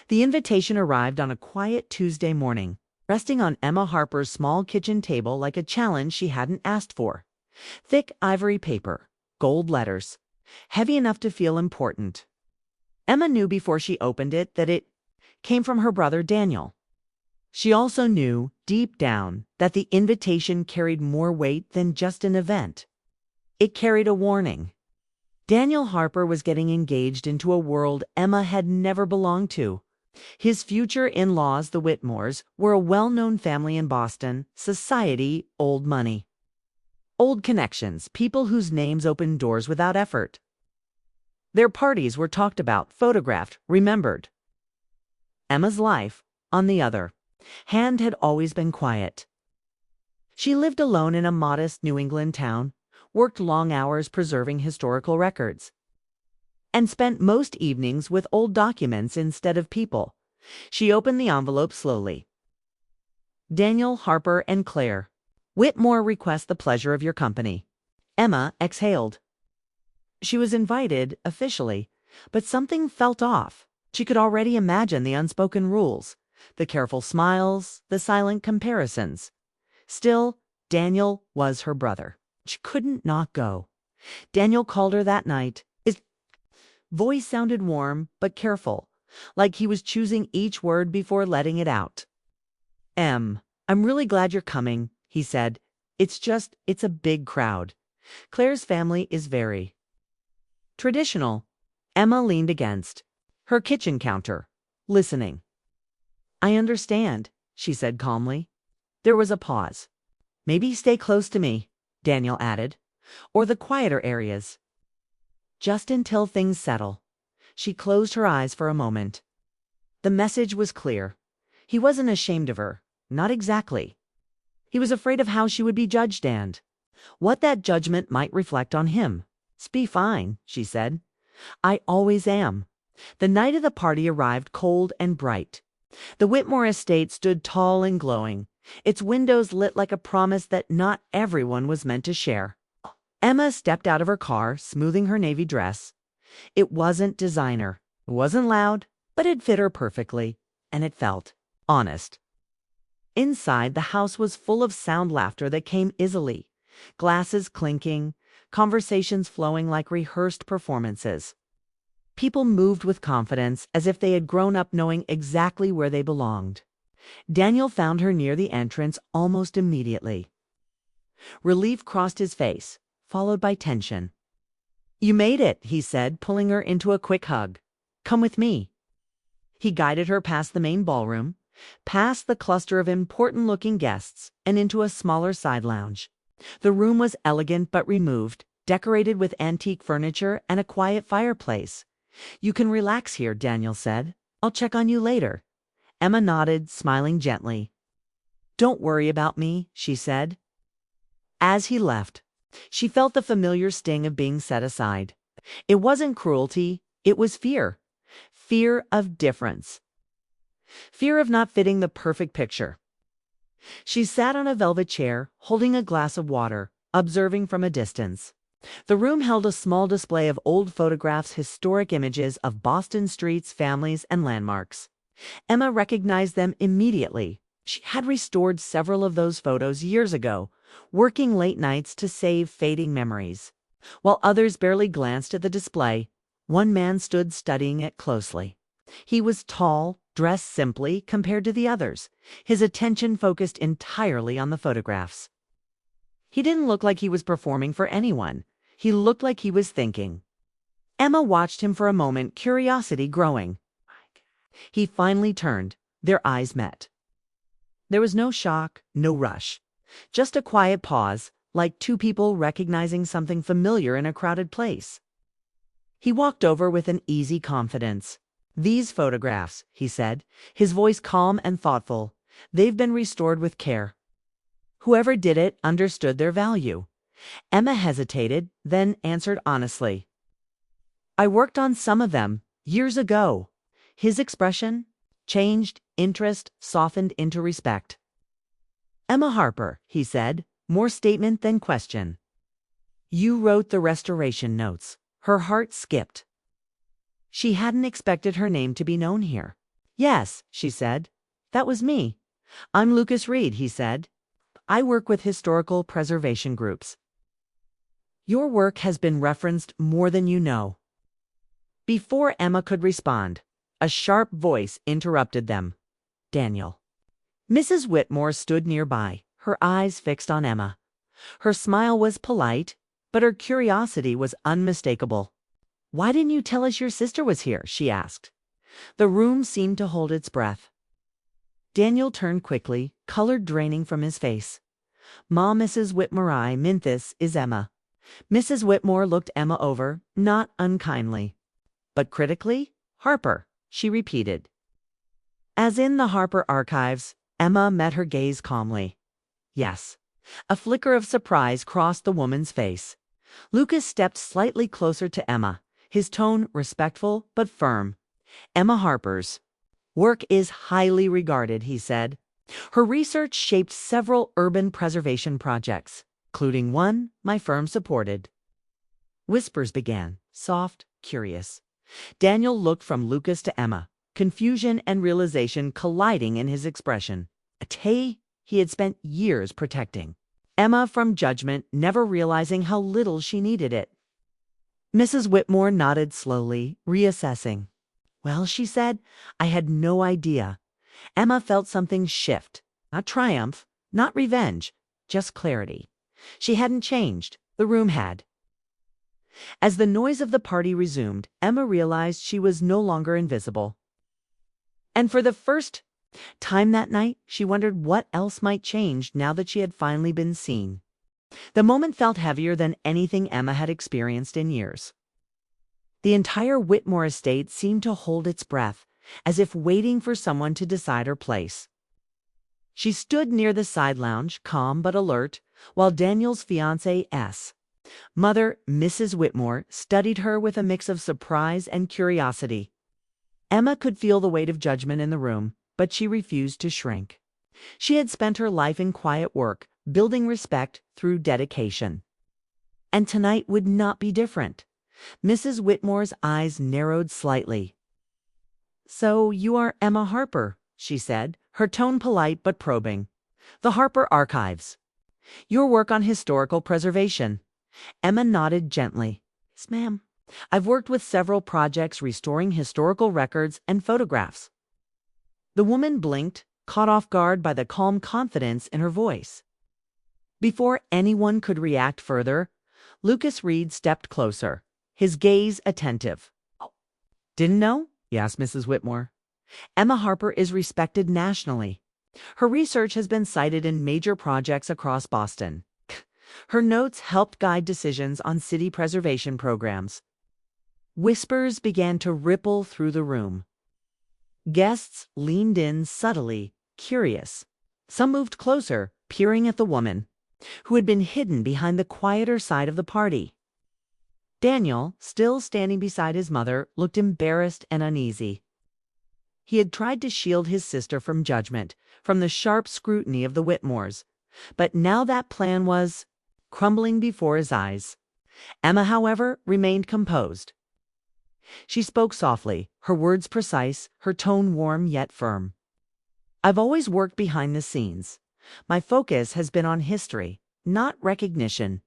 The invitation arrived on a quiet Tuesday morning, resting on Emma Harper's small kitchen table like a challenge she hadn't asked for. Thick ivory paper, gold letters, heavy enough to feel important. Emma knew before she opened it that it came from her brother Daniel. She also knew, deep down, that the invitation carried more weight than just an event. It carried a warning. Daniel Harper was getting engaged into a world Emma had never belonged to. His future in-laws, the Whitmores, were a well-known family in Boston, society, old money. Old connections, people whose names opened doors without effort. Their parties were talked about, photographed, remembered. Emma's life, on the other hand, had always been quiet. She lived alone in a modest New England town, worked long hours preserving historical records, and spent most evenings with old documents instead of people. She opened the envelope slowly. Daniel Harper and Claire Whitmore request the pleasure of your company. Emma exhaled. She was invited, officially, but something felt off. She could already imagine the unspoken rules, the careful smiles, the silent comparisons. Still, Daniel was her brother. She couldn't not go. Daniel called her that night. His voice sounded warm but careful, like he was choosing each word before letting it out. I'm really glad you're coming, he said. It's a big crowd. Claire's family is very traditional. Emma leaned against her kitchen counter, listening. I understand, she said calmly. There was a pause. Maybe stay close to me, Daniel added, or the quieter areas. Just until things settle. She closed her eyes for a moment. The message was clear. He wasn't ashamed of her, not exactly. He was afraid of how she would be judged and what that judgment might reflect on him. Be fine, she said. I always am. The night of the party arrived cold and bright. The Whitmore estate stood tall and glowing, its windows lit like a promise that not everyone was meant to share. Emma stepped out of her car, smoothing her navy dress. It wasn't designer. It wasn't loud, but it fit her perfectly, and it felt honest. Inside, the house was full of sound laughter that came easily, glasses clinking, conversations flowing like rehearsed performances. People moved with confidence as if they had grown up knowing exactly where they belonged. Daniel found her near the entrance almost immediately. Relief crossed his face, followed by tension. You made it, he said, pulling her into a quick hug. Come with me. He guided her past the main ballroom, past the cluster of important-looking guests, and into a smaller side lounge. The room was elegant but removed, decorated with antique furniture and a quiet fireplace. You can relax here, Daniel said. I'll check on you later. Emma nodded, smiling gently. Don't worry about me, she said. As he left, she felt the familiar sting of being set aside. It wasn't cruelty, it was fear. Fear of difference. Fear of not fitting the perfect picture. She sat on a velvet chair, holding a glass of water, observing from a distance. The room held a small display of old photographs, historic images of Boston streets, families, and landmarks. Emma recognized them immediately. She had restored several of those photos years ago, working late nights to save fading memories. While others barely glanced at the display, one man stood studying it closely. He was tall, dressed simply compared to the others, his attention focused entirely on the photographs. He didn't look like he was performing for anyone. He looked like he was thinking. Emma watched him for a moment, curiosity growing. He finally turned. Their eyes met. There was no shock, no rush. Just a quiet pause, like two people recognizing something familiar in a crowded place. He walked over with an easy confidence. These photographs, he said, his voice calm and thoughtful, they've been restored with care. Whoever did it understood their value. Emma hesitated, then answered honestly. I worked on some of them years ago. His expression changed, interest softened into respect. Emma Harper, he said, more statement than question. You wrote the restoration notes. Her heart skipped. She hadn't expected her name to be known here. Yes, she said. That was me. I'm Lucas Reed, he said. I work with historical preservation groups. Your work has been referenced more than you know. Before Emma could respond, a sharp voice interrupted them. Daniel. Mrs. Whitmore stood nearby, her eyes fixed on Emma. Her smile was polite, but her curiosity was unmistakable. Why didn't you tell us your sister was here? She asked. The room seemed to hold its breath. Daniel turned quickly, color draining from his face. Ma, Mrs. Whitmore, I mean this is Emma. Mrs. Whitmore looked Emma over, not unkindly, but critically. Harper, she repeated. As in the Harper archives, Emma met her gaze calmly. Yes. A flicker of surprise crossed the woman's face. Lucas stepped slightly closer to Emma, his tone respectful but firm. Emma Harper's work is highly regarded, he said. Her research shaped several urban preservation projects, including one my firm supported. Whispers began, soft, curious. Daniel looked from Lucas to Emma, confusion and realization colliding in his expression. A tay he had spent years protecting. Emma from judgment, never realizing how little she needed it. Mrs. Whitmore nodded slowly, reassessing. Well, she said, I had no idea. Emma felt something shift. Not triumph, not revenge, just clarity. She hadn't changed. The room had. As the noise of the party resumed, Emma realized she was no longer invisible. And for the first time that night, she wondered what else might change now that she had finally been seen. The moment felt heavier than anything Emma had experienced in years. The entire Whitmore estate seemed to hold its breath, as if waiting for someone to decide her place. She stood near the side lounge, calm but alert, while Daniel's fiancée, mother, Mrs. Whitmore, studied her with a mix of surprise and curiosity. Emma could feel the weight of judgment in the room, but she refused to shrink. She had spent her life in quiet work, building respect through dedication. And tonight would not be different. Mrs. Whitmore's eyes narrowed slightly. So you are Emma Harper, she said, her tone polite but probing. The Harper Archives. Your work on historical preservation. Emma nodded gently. Yes, ma'am. I've worked with several projects restoring historical records and photographs. The woman blinked, caught off guard by the calm confidence in her voice. Before anyone could react further, Lucas Reed stepped closer, his gaze attentive. Oh, didn't know? He asked Mrs. Whitmore. Emma Harper is respected nationally. Her research has been cited in major projects across Boston. Her notes helped guide decisions on city preservation programs. Whispers began to ripple through the room. Guests leaned in subtly, curious. Some moved closer, peering at the woman, who had been hidden behind the quieter side of the party. Daniel, still standing beside his mother, looked embarrassed and uneasy. He had tried to shield his sister from judgment, from the sharp scrutiny of the Whitmores, but now that plan was crumbling before his eyes. Emma, however, remained composed. She spoke softly, her words precise, her tone warm yet firm. I've always worked behind the scenes. My focus has been on history, not recognition.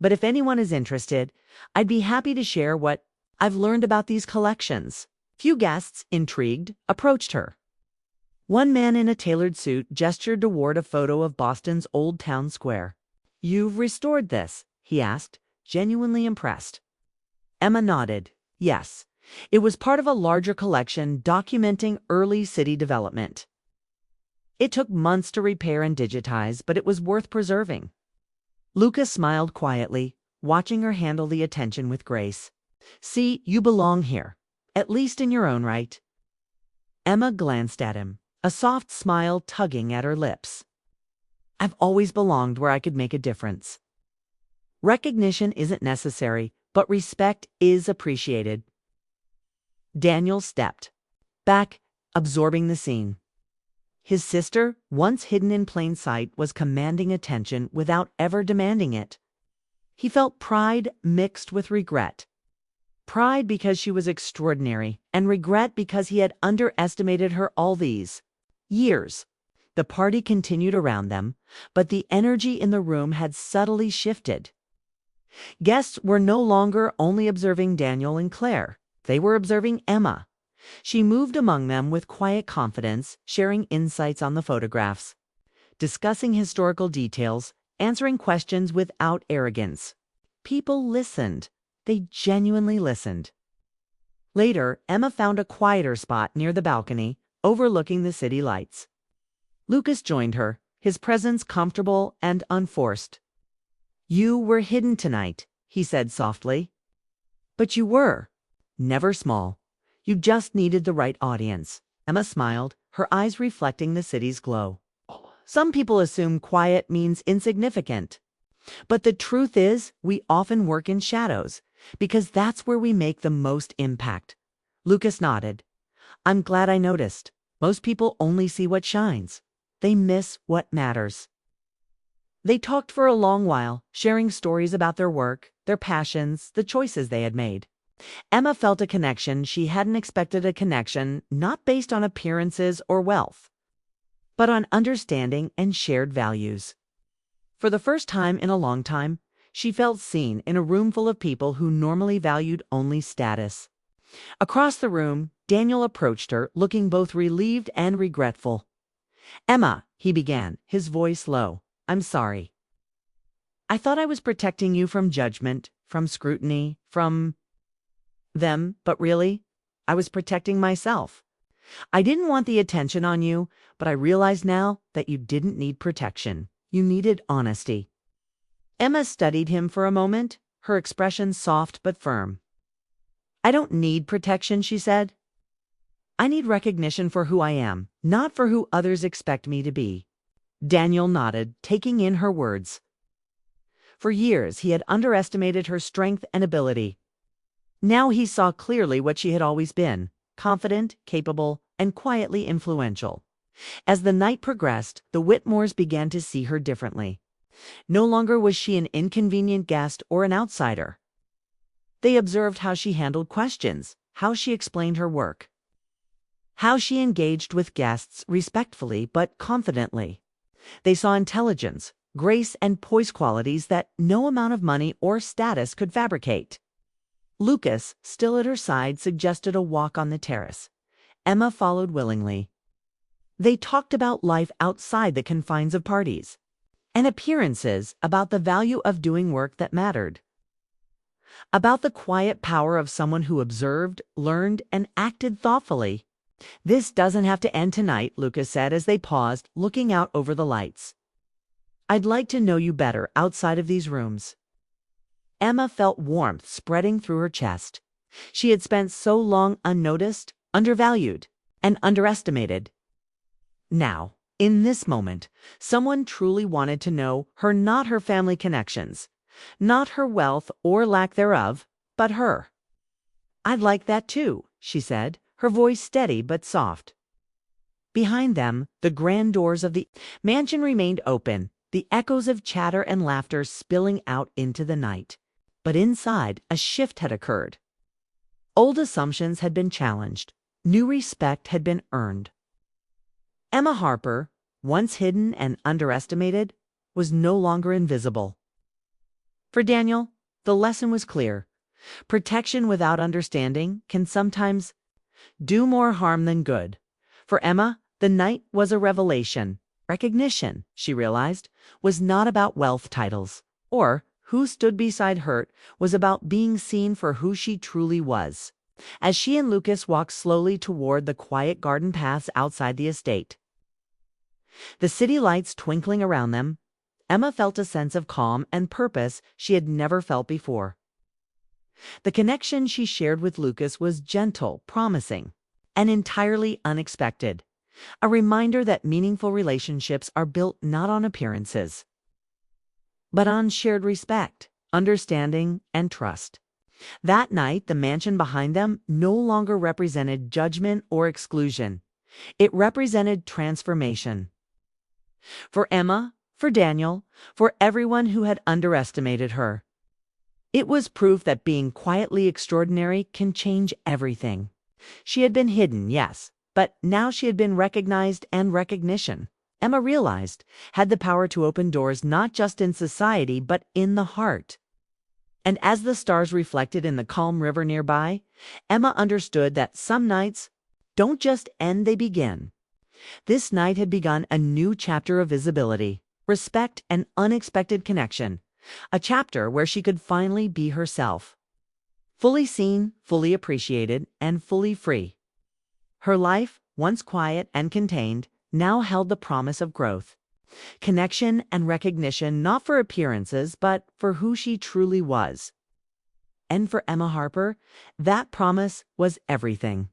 But if anyone is interested, I'd be happy to share what I've learned about these collections. Few guests, intrigued, approached her. One man in a tailored suit gestured toward a photo of Boston's Old Town Square. You've restored this? He asked, genuinely impressed. Emma nodded. Yes, it was part of a larger collection documenting early city development. It took months to repair and digitize, but it was worth preserving. Lucas smiled quietly, watching her handle the attention with grace. See, you belong here, at least in your own right. Emma glanced at him, a soft smile tugging at her lips. I've always belonged where I could make a difference. Recognition isn't necessary, but respect is appreciated. Daniel stepped back, absorbing the scene. His sister, once hidden in plain sight, was commanding attention without ever demanding it. He felt pride mixed with regret. pride because she was extraordinary, and regret because he had underestimated her all these years. The party continued around them, but the energy in the room had subtly shifted. Guests were no longer only observing Daniel and Claire. They were observing Emma. She moved among them with quiet confidence, sharing insights on the photographs, discussing historical details, answering questions without arrogance. People listened. They genuinely listened. Later, Emma found a quieter spot near the balcony, overlooking the city lights. Lucas joined her, his presence comfortable and unforced. "You were hidden tonight," he said softly. "But you were. Never small. You just needed the right audience." Emma smiled, her eyes reflecting the city's glow. "Some people assume quiet means insignificant. But the truth is, we often work in shadows, because that's where we make the most impact." Lucas nodded. "I'm glad I noticed. Most people only see what shines. They miss what matters." They talked for a long while, sharing stories about their work, their passions, the choices they had made. Emma felt a connection she hadn't expected, a connection not based on appearances or wealth, but on understanding and shared values. For the first time in a long time, she felt seen in a room full of people who normally valued only status. Across the room, Daniel approached her, looking both relieved and regretful. "Emma," he began, his voice low, "I'm sorry. I thought I was protecting you from judgment, from scrutiny, from them, but really, I was protecting myself. I didn't want the attention on you, but I realize now that you didn't need protection. You needed honesty." Emma studied him for a moment, her expression soft but firm. "I don't need protection," she said. "I need recognition for who I am, not for who others expect me to be." Daniel nodded, taking in her words. For years, he had underestimated her strength and ability. Now he saw clearly what she had always been: confident, capable, and quietly influential. As the night progressed, the Whitmores began to see her differently. No longer was she an inconvenient guest or an outsider. They observed how she handled questions, how she explained her work, how she engaged with guests respectfully but confidently. They saw intelligence, grace, and poise, qualities that no amount of money or status could fabricate. Lucas, still at her side, suggested a walk on the terrace. Emma followed willingly. They talked about life outside the confines of parties and appearances, about the value of doing work that mattered, about the quiet power of someone who observed, learned, and acted thoughtfully. "This doesn't have to end tonight," Lucas said as they paused, looking out over the lights. "I'd like to know you better outside of these rooms." Emma felt warmth spreading through her chest. She had spent so long unnoticed, undervalued, and underestimated. Now, in this moment, someone truly wanted to know her, not her family connections, not her wealth or lack thereof, but her. "I'd like that too," she said, her voice steady but soft. Behind them, the grand doors of the mansion remained open, the echoes of chatter and laughter spilling out into the night. But inside, a shift had occurred. Old assumptions had been challenged. New respect had been earned. Emma Harper, once hidden and underestimated, was no longer invisible. For Daniel, the lesson was clear. Protection without understanding can sometimes do more harm than good. For Emma, the night was a revelation. Recognition, she realized, was not about wealth, titles, or who stood beside her. Was about being seen for who she truly was. As she and Lucas walked slowly toward the quiet garden paths outside the estate, the city lights twinkling around them, Emma felt a sense of calm and purpose she had never felt before. The connection she shared with Lucas was gentle, promising, and entirely unexpected. A reminder that meaningful relationships are built not on appearances, but on shared respect, understanding, and trust. That night, the mansion behind them no longer represented judgment or exclusion. It represented transformation. For Emma, for Daniel, for everyone who had underestimated her. It was proof that being quietly extraordinary can change everything. She had been hidden, yes, but now she had been recognized, and recognition, Emma realized, had the power to open doors not just in society but in the heart. And as the stars reflected in the calm river nearby, Emma understood that some nights don't just end, they begin. This night had begun a new chapter of visibility, respect, and unexpected connection, a chapter where she could finally be herself. Fully seen, fully appreciated, and fully free. Her life, once quiet and contained, now held the promise of growth, connection, and recognition, not for appearances, but for who she truly was. And for Emma Harper, that promise was everything.